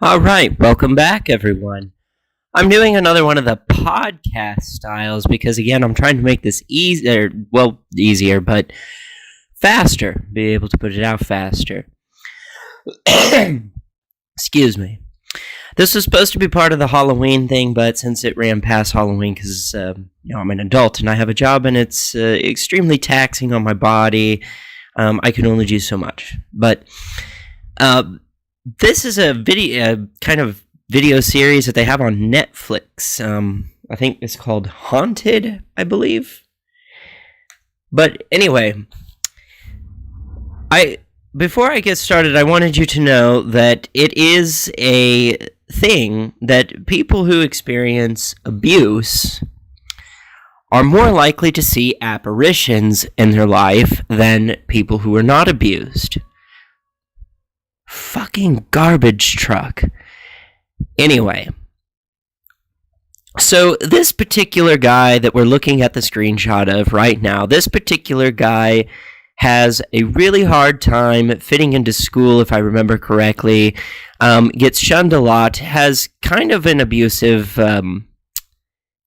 All right, welcome back, everyone. I'm doing another one of the podcast styles because, again, I'm trying to make this easier, but faster. Be able to put it out faster. Excuse me. This was supposed to be part of the Halloween thing, but since it ran past Halloween, because I'm an adult and I have a job, and it's extremely taxing on my body, I can only do so much. But this is a kind of video series that they have on Netflix. I think it's called Haunted, I believe. But anyway, before I get started, I wanted you to know that it is a thing that people who experience abuse are more likely to see apparitions in their life than people who are not abused. Fucking garbage truck. Anyway, so this particular guy that we're looking at the screenshot of right now, this particular guy has a really hard time fitting into school, if I remember correctly, gets shunned a lot, has kind of an abusive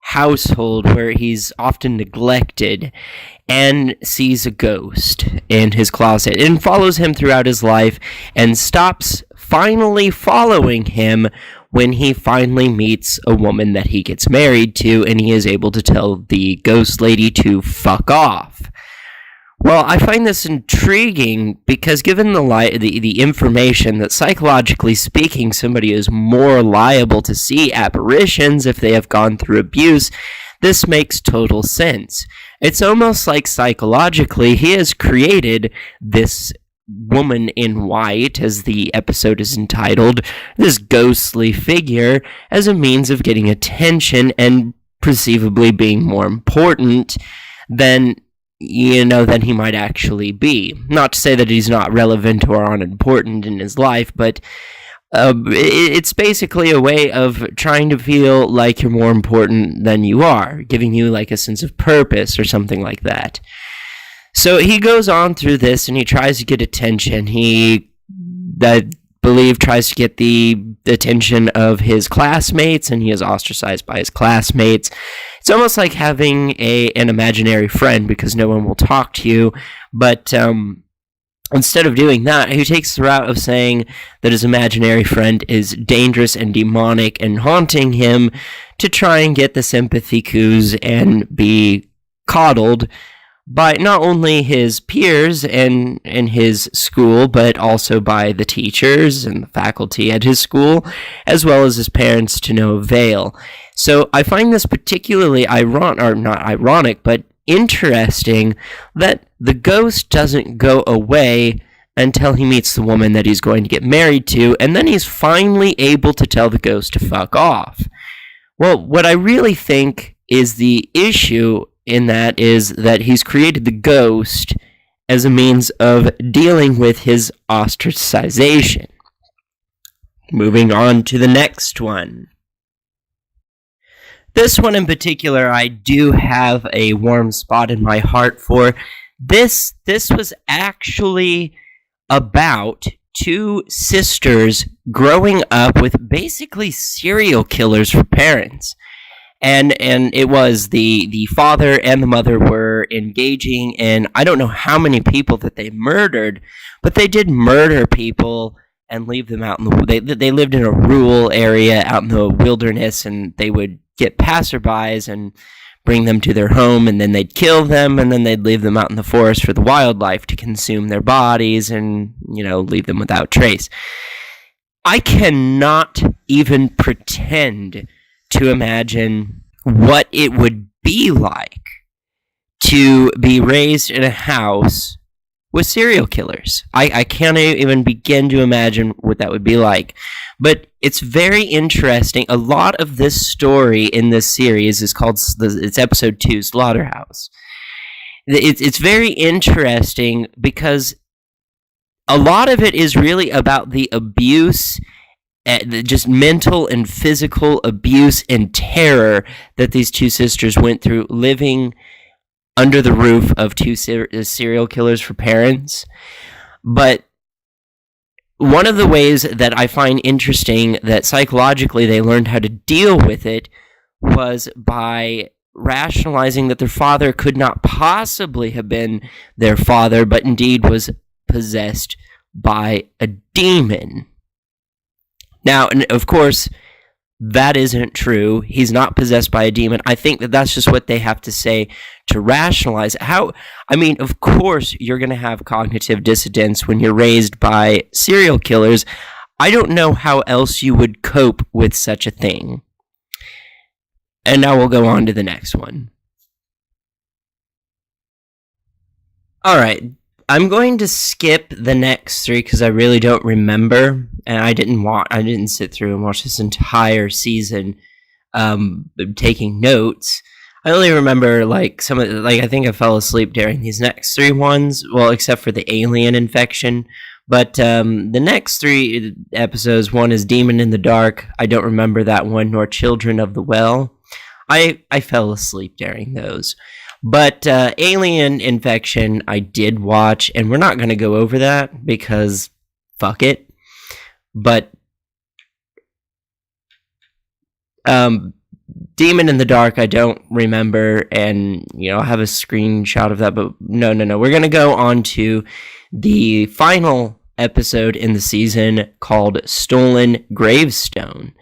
household where he's often neglected, and sees a ghost in his closet and follows him throughout his life and stops finally following him when he finally meets a woman that he gets married to, and he is able to tell the ghost lady to fuck off. Well, I find this intriguing because given the information that psychologically speaking somebody is more liable to see apparitions if they have gone through abuse, this makes total sense. It's almost like psychologically he has created this woman in white, as the episode is entitled, this ghostly figure, as a means of getting attention and perceivably being more important than he might actually be. Not to say that he's not relevant or unimportant in his life, but it's basically a way of trying to feel like you're more important than you are, giving you like a sense of purpose or something like that. So he goes on through this and he tries to get attention. I believe, tries to get the attention of his classmates, and he is ostracized by his classmates. It's almost like having an imaginary friend because no one will talk to you, but instead of doing that, he takes the route of saying that his imaginary friend is dangerous and demonic and haunting him to try and get the sympathy coups and be coddled by not only his peers in his school, but also by the teachers and the faculty at his school, as well as his parents, to no avail. So I find this particularly not ironic, but interesting that the ghost doesn't go away until he meets the woman that he's going to get married to, and then he's finally able to tell the ghost to fuck off. Well, what I really think is the issue in that is that he's created the ghost as a means of dealing with his ostracization. Moving on to the next one. This one in particular, I do have a warm spot in my heart for. This was actually about two sisters growing up with basically serial killers for parents. And it was the father and the mother were engaging in, I don't know how many people that they murdered, but they did murder people and leave them out in the... They lived in a rural area out in the wilderness, and they would get passerbys and bring them to their home, and then they'd kill them, and then they'd leave them out in the forest for the wildlife to consume their bodies and, leave them without trace. I cannot even pretend to imagine what it would be like to be raised in a house with serial killers. I can't even begin to imagine what that would be like. But it's very interesting. A lot of this story in this series is called, it's episode 2, Slaughterhouse. It's very interesting because a lot of it is really about the abuse, just mental and physical abuse and terror that these two sisters went through living under the roof of two serial killers for parents. But one of the ways that I find interesting that psychologically they learned how to deal with it was by rationalizing that their father could not possibly have been their father, but indeed was possessed by a demon. Now, and of course, that isn't true. He's not possessed by a demon. I think that that's just what they have to say to rationalize how. I mean, of course, you're going to have cognitive dissonance when you're raised by serial killers. I don't know how else you would cope with such a thing. And now we'll go on to the next one. All right. I'm going to skip the next three because I really don't remember, and I didn't sit through and watch this entire season, taking notes. I only remember like I think I fell asleep during these next three ones. Well, except for the alien infection, but the next three episodes. One is Demon in the Dark. I don't remember that one, nor Children of the Well. I fell asleep during those. But Alien Infection, I did watch, and we're not going to go over that because fuck it. But Demon in the Dark, I don't remember, and I have a screenshot of that. But no, we're going to go on to the final episode in the season called Stolen Gravestone.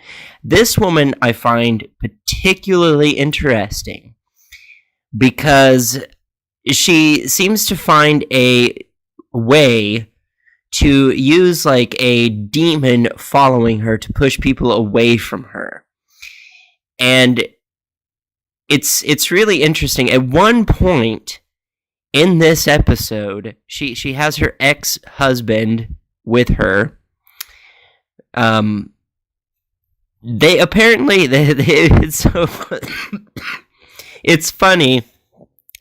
This woman I find particularly interesting, because she seems to find a way to use like a demon following her to push people away from her. And it's really interesting. At one point in this episode, she has her ex-husband with her. They apparently it's so it's funny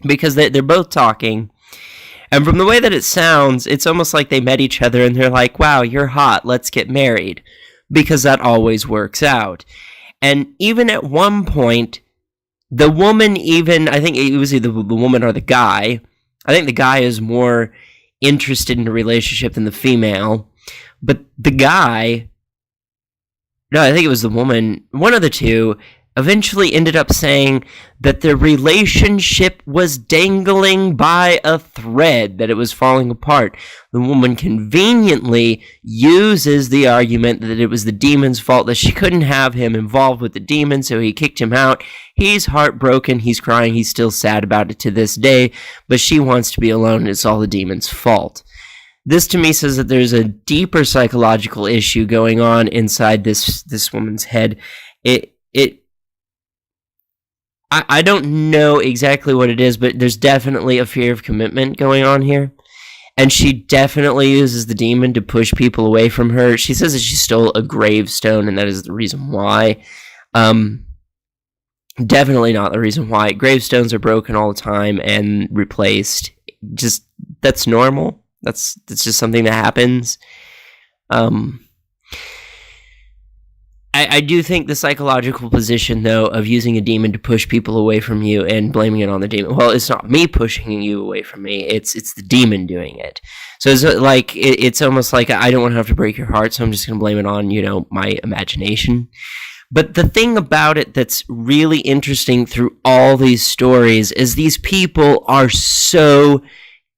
because they're both talking, and from the way that it sounds, it's almost like they met each other and they're like, wow, you're hot, let's get married, because that always works out. And even at one point, the woman I think it was either the woman or the guy, I think the guy is more interested in a relationship than the female, but the guy, no, I think it was the woman, one of the two, eventually ended up saying that their relationship was dangling by a thread, that it was falling apart. The woman conveniently uses the argument that it was the demon's fault, that she couldn't have him involved with the demon, so he kicked him out. He's heartbroken, he's crying, he's still sad about it to this day, but she wants to be alone, and it's all the demon's fault. This to me says that there's a deeper psychological issue going on inside this woman's head. I don't know exactly what it is, but there's definitely a fear of commitment going on here. And she definitely uses the demon to push people away from her. She says that she stole a gravestone, and that is the reason why. Definitely not the reason why. Gravestones are broken all the time and replaced. Just, that's normal. That's just something that happens. I do think the psychological position, though, of using a demon to push people away from you and blaming it on the demon. Well, it's not me pushing you away from me. It's the demon doing it. So it's like it's almost like I don't want to have to break your heart, so I'm just going to blame it on, my imagination. But the thing about it that's really interesting through all these stories is these people are so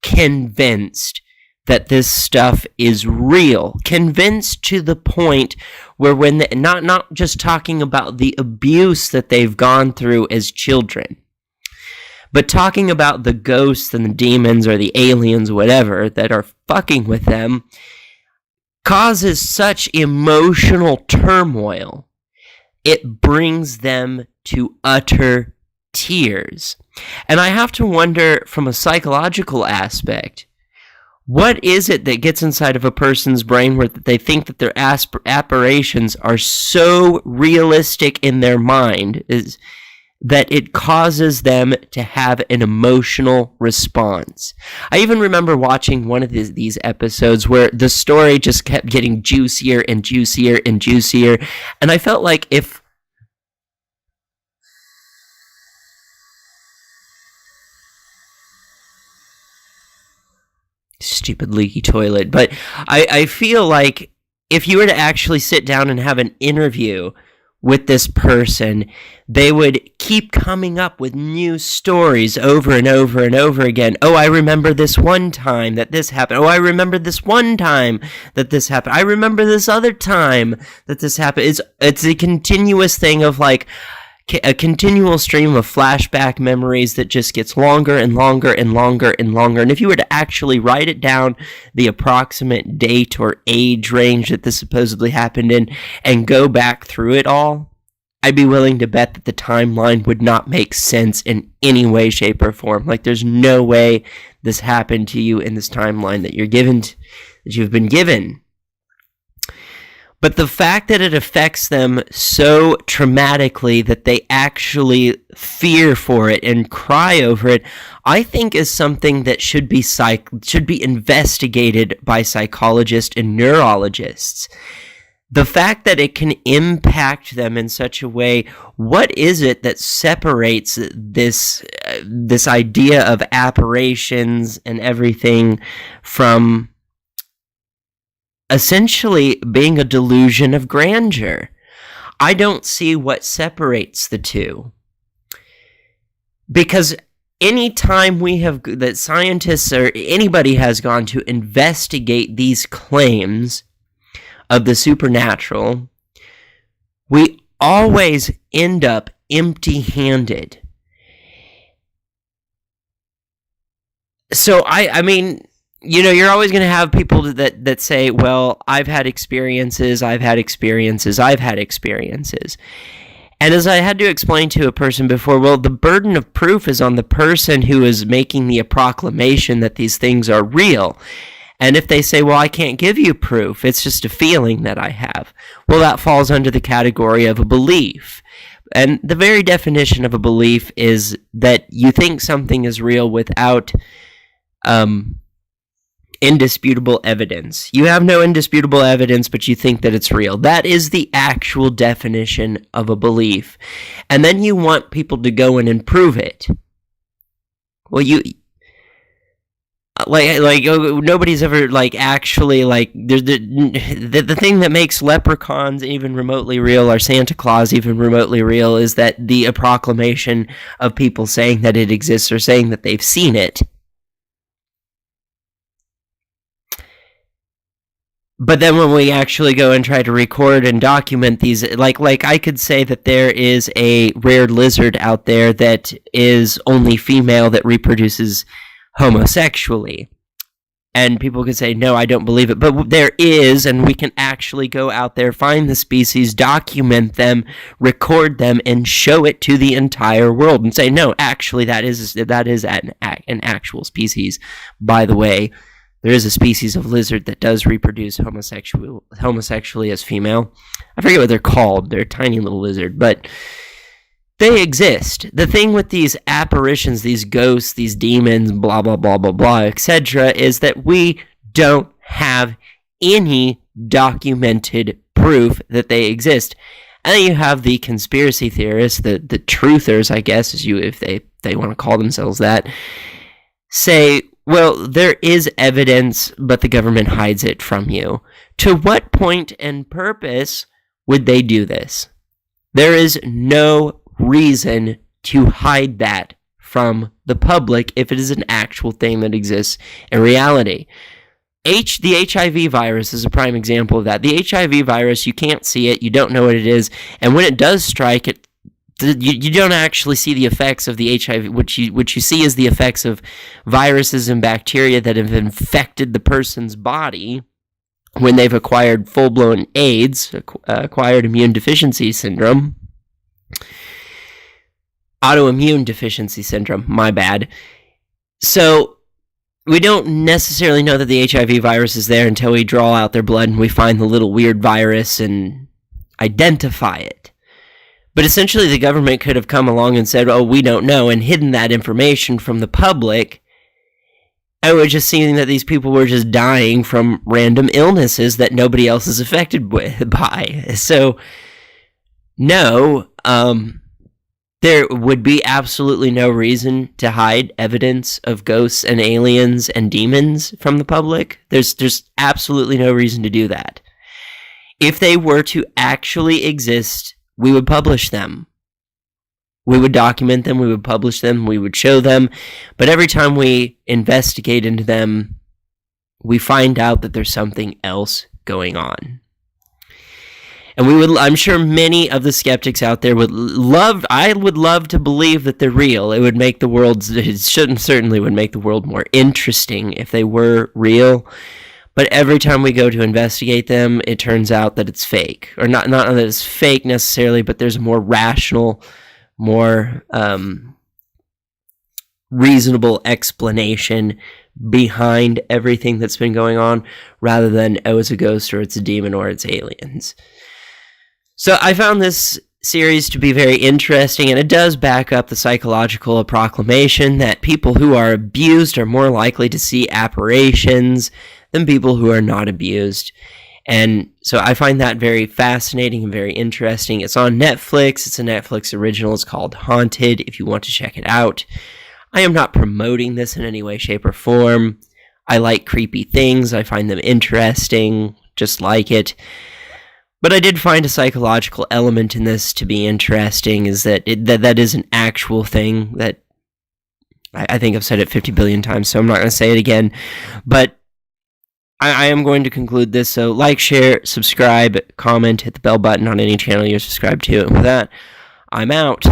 convinced that this stuff is real, convinced to the point where when not just talking about the abuse that they've gone through as children, but talking about the ghosts and the demons or the aliens, whatever, that are fucking with them, causes such emotional turmoil, it brings them to utter tears. And I have to wonder, from a psychological aspect, what is it that gets inside of a person's brain where they think that their apparitions are so realistic in their mind is that it causes them to have an emotional response? I even remember watching one of these episodes where the story just kept getting juicier and juicier and juicier, and I felt like if stupid leaky toilet, but I feel like if you were to actually sit down and have an interview with this person, they would keep coming up with new stories over and over and over again. Oh, I remember this one time that this happened. Oh, I remember this one time that this happened. I remember this other time that this happened. It's a continuous thing of like a continual stream of flashback memories that just gets longer and longer and longer and longer. And if you were to actually write it down, the approximate date or age range that this supposedly happened in, and go back through it all, I'd be willing to bet that the timeline would not make sense in any way, shape, or form. Like, there's no way this happened to you in this timeline that you've been given. But the fact that it affects them so traumatically that they actually fear for it and cry over it, I think is something that should be investigated by psychologists and neurologists. The fact that it can impact them in such a way, what is it that separates this idea of apparitions and everything from essentially being a delusion of grandeur? I don't see what separates the two. Because any time that scientists or anybody has gone to investigate these claims of the supernatural, we always end up empty-handed. So I mean, you know, you're always going to have people that say, well, I've had experiences. And as I had to explain to a person before, well, the burden of proof is on the person who is making the proclamation that these things are real. And if they say, well, I can't give you proof, it's just a feeling that I have, well, that falls under the category of a belief. And the very definition of a belief is that you think something is real without indisputable evidence. You have no indisputable evidence, but you think that it's real. That is the actual definition of a belief. And then you want people to go in and prove it. Well, nobody's ever actually there's the thing that makes leprechauns even remotely real, or Santa Claus even remotely real, is that the proclamation of people saying that it exists or saying that they've seen it. But then when we actually go and try to record and document these, like I could say that there is a rare lizard out there that is only female that reproduces homosexually. And people could say, no, I don't believe it. But there is, and we can actually go out there, find the species, document them, record them, and show it to the entire world and say, no, actually, that is an actual species. By the way, there is a species of lizard that does reproduce homosexually as female. I forget what they're called. They're a tiny little lizard, but they exist. The thing with these apparitions, these ghosts, these demons, blah, blah, blah, blah, blah, etc., is that we don't have any documented proof that they exist. And then you have the conspiracy theorists, the truthers, I guess, if they want to call themselves that, say, well, there is evidence, but the government hides it from you. To what point and purpose would they do this? There is no reason to hide that from the public if it is an actual thing that exists in reality. The HIV virus is a prime example of that. The HIV virus, you can't see it, you don't know what it is, and when it does strike, you don't actually see the effects of the HIV. What you see is the effects of viruses and bacteria that have infected the person's body when they've acquired full-blown AIDS, acquired immune deficiency syndrome. Autoimmune deficiency syndrome, my bad. So we don't necessarily know that the HIV virus is there until we draw out their blood and we find the little weird virus and identify it. But essentially the government could have come along and said, oh, we don't know, and hidden that information from the public. And we're just seeing that these people were just dying from random illnesses that nobody else is affected by. So, no, there would be absolutely no reason to hide evidence of ghosts and aliens and demons from the public. There's absolutely no reason to do that. if they were to actually exist, we would publish them. We would document them, we would publish them, we would show them. But every time we investigate into them, we find out that there's something else going on. And I'm sure many of the skeptics out there would love to believe that they're real. It would make the world, certainly would make the world more interesting if they were real. But every time we go to investigate them, it turns out that it's fake. Or not that it's fake necessarily, but there's a more rational, more reasonable explanation behind everything that's been going on, rather than, oh, it's a ghost, or it's a demon, or it's aliens. So I found this series to be very interesting, and it does back up the psychological proclamation that people who are abused are more likely to see apparitions than people who are not abused. And so I find that very fascinating and very interesting. It's on Netflix. It's a Netflix original. It's called Haunted, if you want to check it out. I am not promoting this in any way, shape, or form. I like creepy things. I find them interesting, just like it. But I did find a psychological element in this to be interesting, is that that is an actual thing that I think I've said it 50 billion times, so I'm not going to say it again. But I am going to conclude this, so like, share, subscribe, comment, hit the bell button on any channel you're subscribed to. And with that, I'm out.